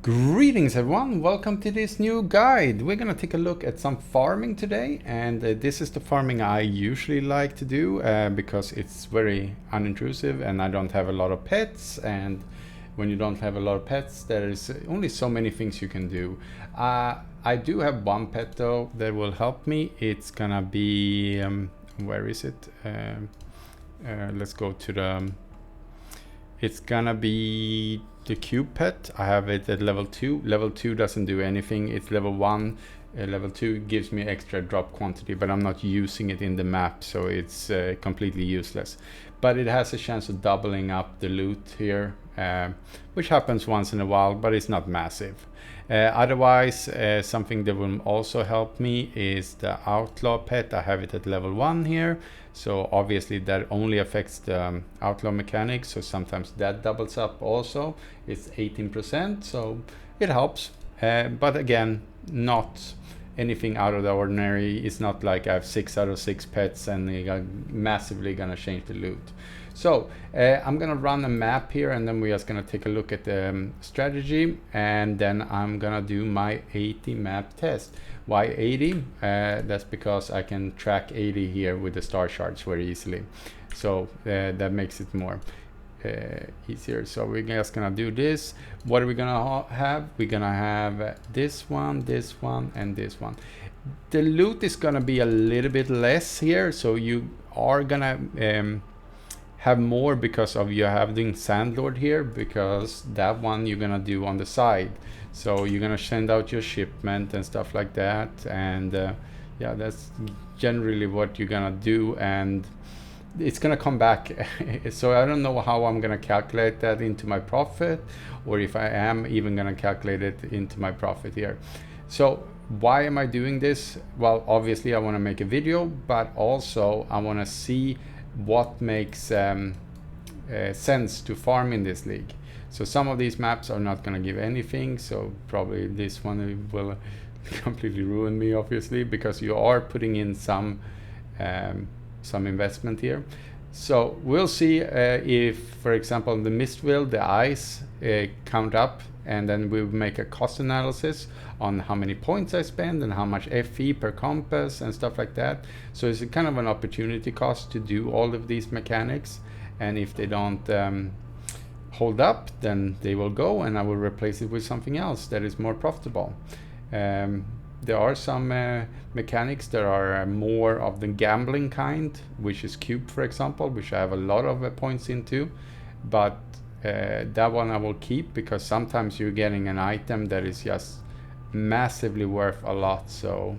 Greetings everyone, welcome to this new guide. We're gonna take a look at some farming today, and this is the farming I usually like to do because it's very unintrusive and I don't have a lot of pets, and when you don't have a lot of pets there is only so many things you can do. I do have one pet though that will help me. It's gonna be, where is it? Let's go to the, it's gonna be the cube pet. I have it at level 2. Level 2 doesn't do anything. It's level 1. Level 2 gives me extra drop quantity, but I'm not using it in the map, so it's completely useless. But it has a chance of doubling up the loot here, which happens once in a while, but it's not massive. Otherwise, something that will also help me is the outlaw pet. I have it at level 1 here, so obviously that only affects the outlaw mechanic, so sometimes that doubles up also. It's 18%, so it helps, but again, not anything out of the ordinary. It's not like I have 6 out of 6 pets and they're massively gonna change the loot. So I'm gonna run a map here, and then we're just gonna take a look at the strategy, and then I'm gonna do my 80 map test. Why 80? That's because I can track 80 here with the star charts very easily, so that makes it more easier. So we're just gonna do this. What are we gonna have? We're gonna have this one, and this one. The loot is gonna be a little bit less here, so you are gonna have more because of you having Sandlord here, because that one you're gonna do on the side. So you're gonna send out your shipment and stuff like that, and yeah, that's generally what you're gonna do, and it's gonna come back. So I don't know how I'm gonna calculate that into my profit, or if I am even gonna calculate it into my profit here. So why am I doing this? Well, obviously I want to make a video, but also I want to see what makes sense to farm in this league. So some of these maps are not going to give anything, so probably this one will completely ruin me, obviously, because you are putting in some investment here. So we'll see if, for example, the Mistville, the ice count up, and then we'll make a cost analysis on how many points I spend and how much FE per compass and stuff like that. So it's a kind of an opportunity cost to do all of these mechanics, and if they don't hold up, then they will go, and I will replace it with something else that is more profitable. There are some mechanics that are more of the gambling kind, which is cube, for example, which I have a lot of points into, but that one I will keep, because sometimes you're getting an item that is just massively worth a lot, so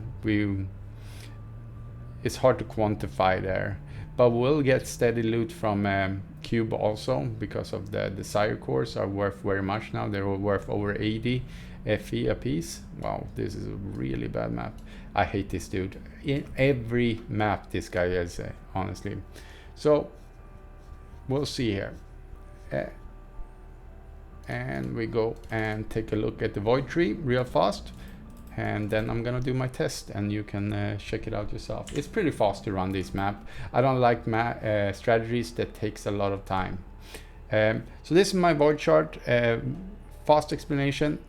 it's hard to quantify there. But we'll get steady loot from cube also, because of the desire cores are worth very much now. They're worth over 80 FE a piece. Wow, this is a really bad map. I hate this dude. In every map this guy is, honestly. So we'll see here. And we go and take a look at the void tree real fast, and then I'm gonna do my test, and you can check it out yourself. It's pretty fast to run this map. I don't like strategies that takes a lot of time. So this is my void chart. Fast explanation.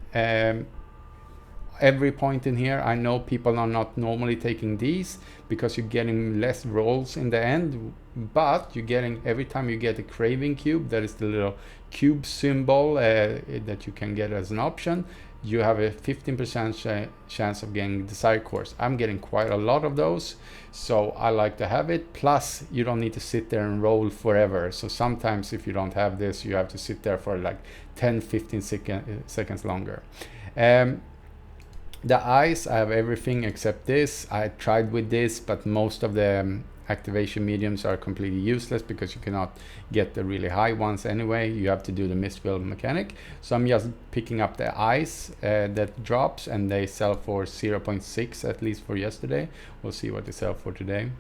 Every point in here, I know people are not normally taking these because you're getting less rolls in the end, but you're getting, every time you get a craving cube, that is the little cube symbol that you can get as an option, you have a 15% chance of getting desire cores. I'm getting quite a lot of those, so I like to have it. Plus you don't need to sit there and roll forever, so sometimes if you don't have this, you have to sit there for like 10-15 seconds longer. The eyes, I have everything except this. I tried with this, but most of the activation mediums are completely useless because you cannot get the really high ones anyway. You have to do the Mistville mechanic. So I'm just picking up the eyes that drops, and they sell for 0.6 at least for yesterday. We'll see what they sell for today.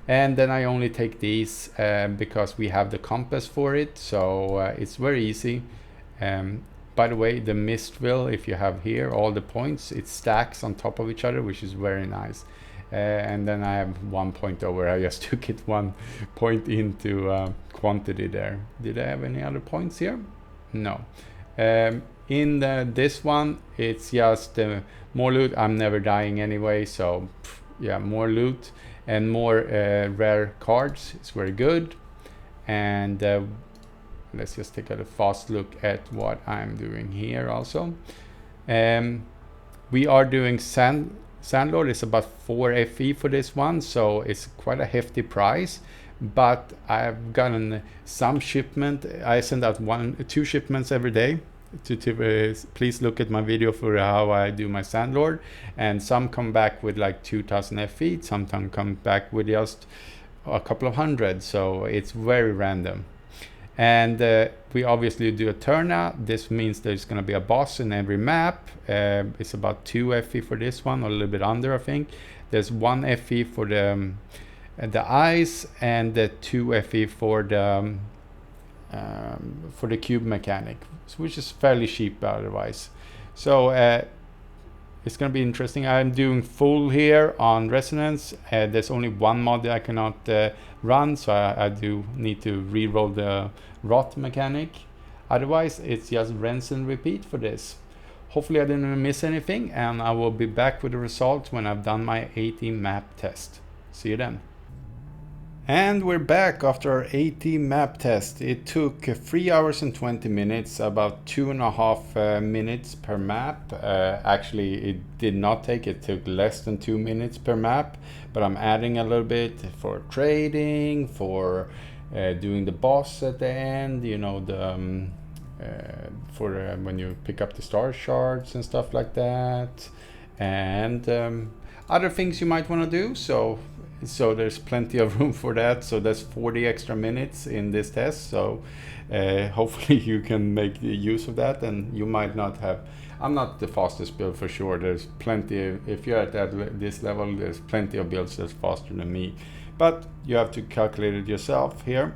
And then I only take these because we have the compass for it, so it's very easy. By the way, the Mistville, if you have here all the points, it stacks on top of each other, which is very nice. And then I have 1 point over. I just took it 1 point into quantity there. Did I have any other points here? No. In this one, it's just more loot. I'm never dying anyway, so yeah, more loot and more rare cards. It's very good. And let's just take a fast look at what I'm doing here also. We are doing Sandlord. It's about 4 FE for this one, so it's quite a hefty price. But I've gotten some shipment. I send out 2 shipments every day. Please look at my video for how I do my Sandlord, and some come back with like 2000 FE, sometimes come back with just a couple of hundred, so it's very random. And we obviously do a turnout. This means there's going to be a boss in every map. It's about 2 FE for this one, or a little bit under, I think. There's 1 FE for the eyes, and the 2 FE for the cube mechanic, which is fairly cheap otherwise. So it's going to be interesting. I'm doing full here on resonance. There's only one mod that I cannot run, so I do need to re-roll the rot mechanic. Otherwise, it's just rinse and repeat for this. Hopefully I didn't miss anything, and I will be back with the results when I've done my 18 map test. See you then. And we're back after our 80 map test. It took 3 hours and 20 minutes, about 2.5 minutes per map. Actually, it did not take, it took less than 2 minutes per map, but I'm adding a little bit for trading, for doing the boss at the end, you know, the for when you pick up the star shards and stuff like that, and other things you might want to do. So there's plenty of room for that. So that's 40 extra minutes in this test. So hopefully you can make use of that, and you might not have. I'm not the fastest build for sure. There's plenty. If you're at this level, there's plenty of builds that's faster than me. But you have to calculate it yourself here.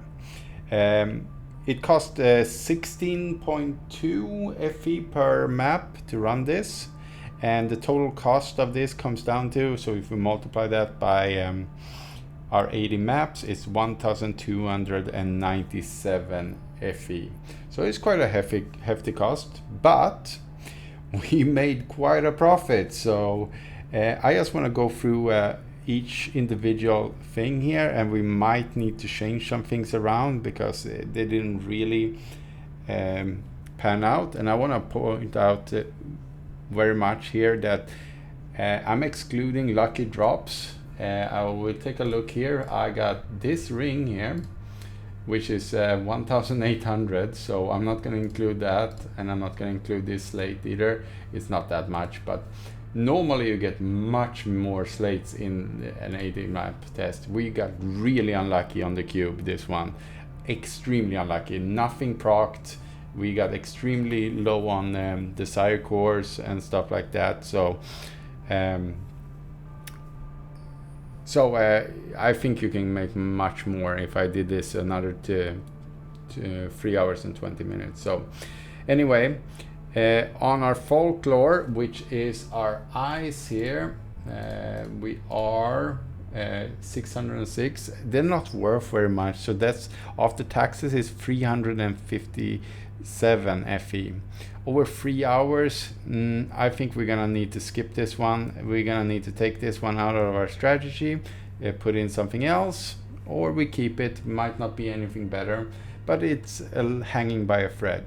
It cost 16.2 FE per map to run this. And the total cost of this comes down to, so if we multiply that by our 80 maps, it's 1,297 FE. So it's quite a hefty cost, but we made quite a profit. So I just want to go through each individual thing here, and we might need to change some things around because they didn't really pan out. And I want to point out very much here that I'm excluding lucky drops. I will take a look here. I got this ring here, which is 1,800, so I'm not going to include that, and I'm not going to include this slate either. It's not that much, but normally you get much more slates in an 80 map test. We got really unlucky on the cube, this one. Extremely unlucky. Nothing procced. We got extremely low on desire cores and stuff like that. So I think you can make much more if I did this another 3 hours and 20 minutes. So anyway, on our folklore, which is our eyes here, we are 606. They're not worth very much, so that's after taxes is 357 FE. Over 3 hours, I think we're gonna need to skip this one. We're gonna need to take this one out of our strategy, put in something else, or we keep it. Might not be anything better, but it's hanging by a thread.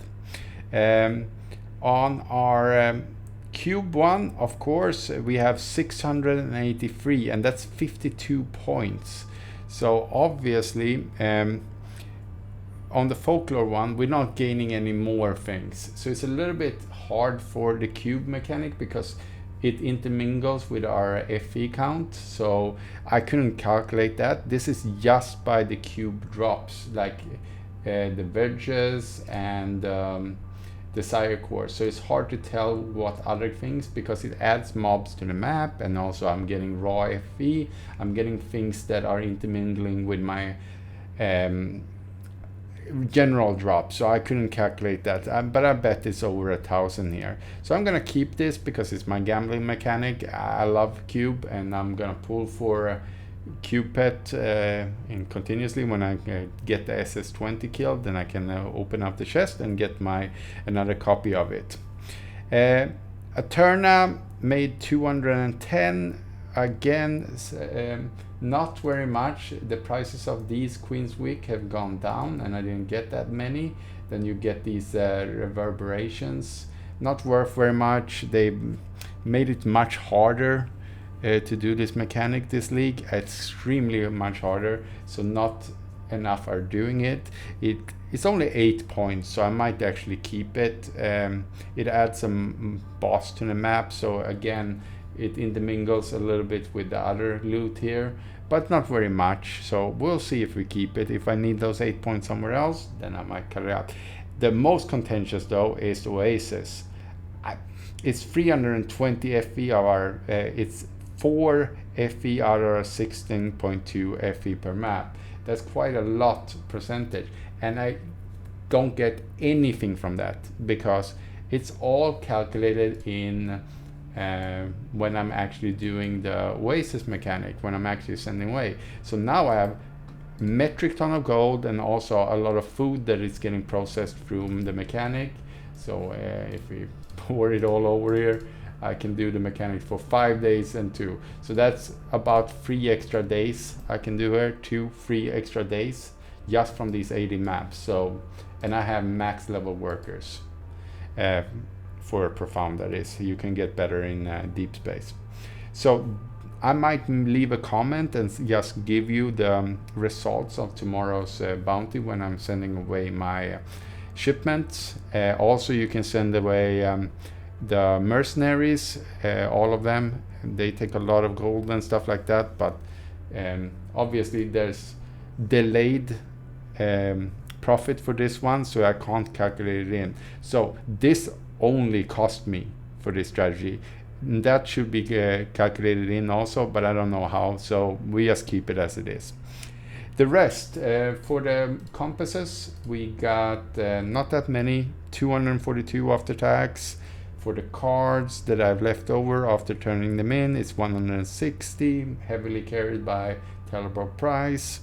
On our cube one, of course, we have 683, and that's 52 points. So obviously, on the folklore one, we're not gaining any more things. So it's a little bit hard for the cube mechanic because it intermingles with our FE count. So I couldn't calculate that. This is just by the cube drops, like the wedges and desire core. So it's hard to tell what other things, because it adds mobs to the map, and also I'm getting raw FE. I'm getting things that are intermingling with my general drop, so I couldn't calculate that, but I bet it's over 1,000 here. So I'm gonna keep this because it's my gambling mechanic. I love cube, and I'm gonna pull for cube pet continuously. When I get the SS20 killed, then I can open up the chest and get my another copy of it. Eterna made 210. Again, not very much. The prices of these Queen's Week have gone down, and I didn't get that many. Then you get these reverberations. Not worth very much. They made it much harder to do this mechanic, this league. Extremely much harder. So not enough are doing it. It's only 8 points, so I might actually keep it. It adds some boss to the map, so again, it intermingles a little bit with the other loot here, but not very much. So we'll see if we keep it. If I need those 8 points somewhere else, then I might cut it out. The most contentious though is Oasis. It's 320 FE or it's 4 FE out of 16.2 FE per map. That's quite a lot percentage, and I don't get anything from that because it's all calculated in when I'm actually doing the Oasis mechanic, when I'm actually sending away. So now I have metric ton of gold and also a lot of food that is getting processed through the mechanic. So if we pour it all over here, I can do the mechanic for 5 days and 2. So that's about 3 extra days I can do here, 2 free extra days just from these 80 maps. So, and I have max level workers for Profound, that is. You can get better in deep space. So I might leave a comment and just give you the results of tomorrow's bounty when I'm sending away my shipments. Also, you can send away the mercenaries, all of them. They take a lot of gold and stuff like that, but obviously there's delayed profit for this one, so I can't calculate it in. So this only cost me for this strategy. That should be calculated in also, but I don't know how, so we just keep it as it is. The rest, for the compasses, we got not that many, 242 after tax. For the cards that I've left over after turning them in, it's 160, heavily carried by Teleport Price.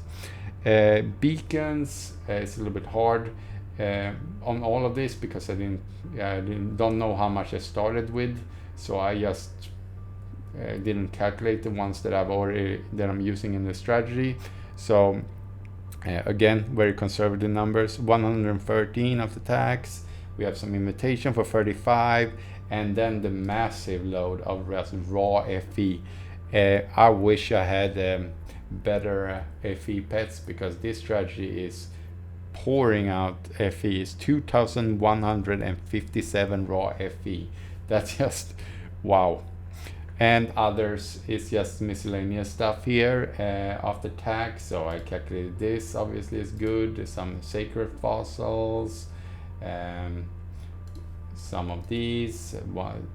Beacons, it's a little bit hard on all of this because I don't know how much I started with, so I just didn't calculate the ones that I'm using in the strategy. So again, very conservative numbers. 113 after tax. We have some invitation for 35, and then the massive load of raw FE. I wish I had better FE pets, because this strategy is pouring out FE. It's 2,157 raw FE. That's just wow. And others is just miscellaneous stuff here after tax. So I calculated this, obviously is good. There's some sacred fossils, some of these,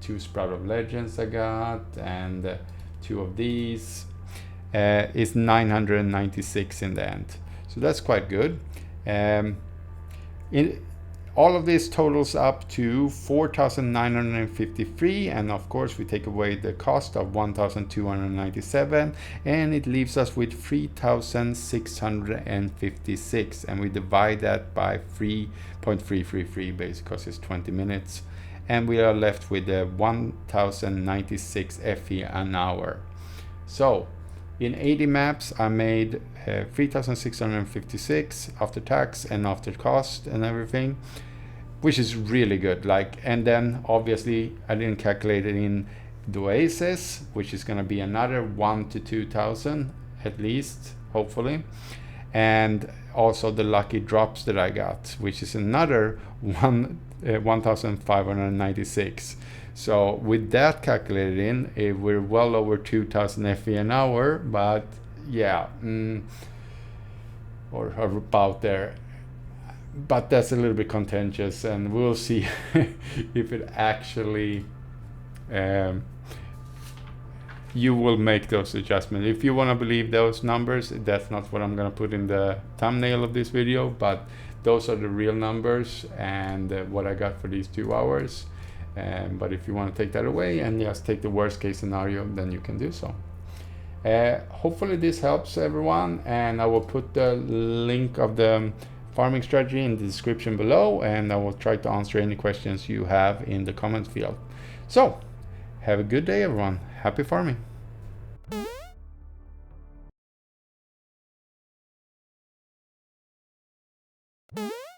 2 Sprout of Legends I got, and 2 of these. Is 996 in the end, so that's quite good. All of this totals up to 4,953, and of course we take away the cost of 1,297, and it leaves us with 3,656, and we divide that by 3.333 basically because it's 20 minutes, and we are left with 1,096 FE an hour. So in 80 maps I made 3,656 after tax and after cost and everything, which is really good. And then obviously I didn't calculate it in the Oasis, which is going to be another 1,000 to 2,000 at least, hopefully, and also the lucky drops that I got, which is another 1,596. So with that calculated in, we're well over 2,000 FE an hour, but yeah, or about there. But that's a little bit contentious, and we'll see if it actually you will make those adjustments. If you want to believe those numbers, that's not what I'm going to put in the thumbnail of this video, but those are the real numbers and what I got for these 2 hours. But if you want to take that away and just take the worst case scenario, then you can do so. Hopefully this helps everyone, and I will put the link of the farming strategy in the description below, and I will try to answer any questions you have in the comment field. So, have a good day everyone. Happy farming. Mm-hmm.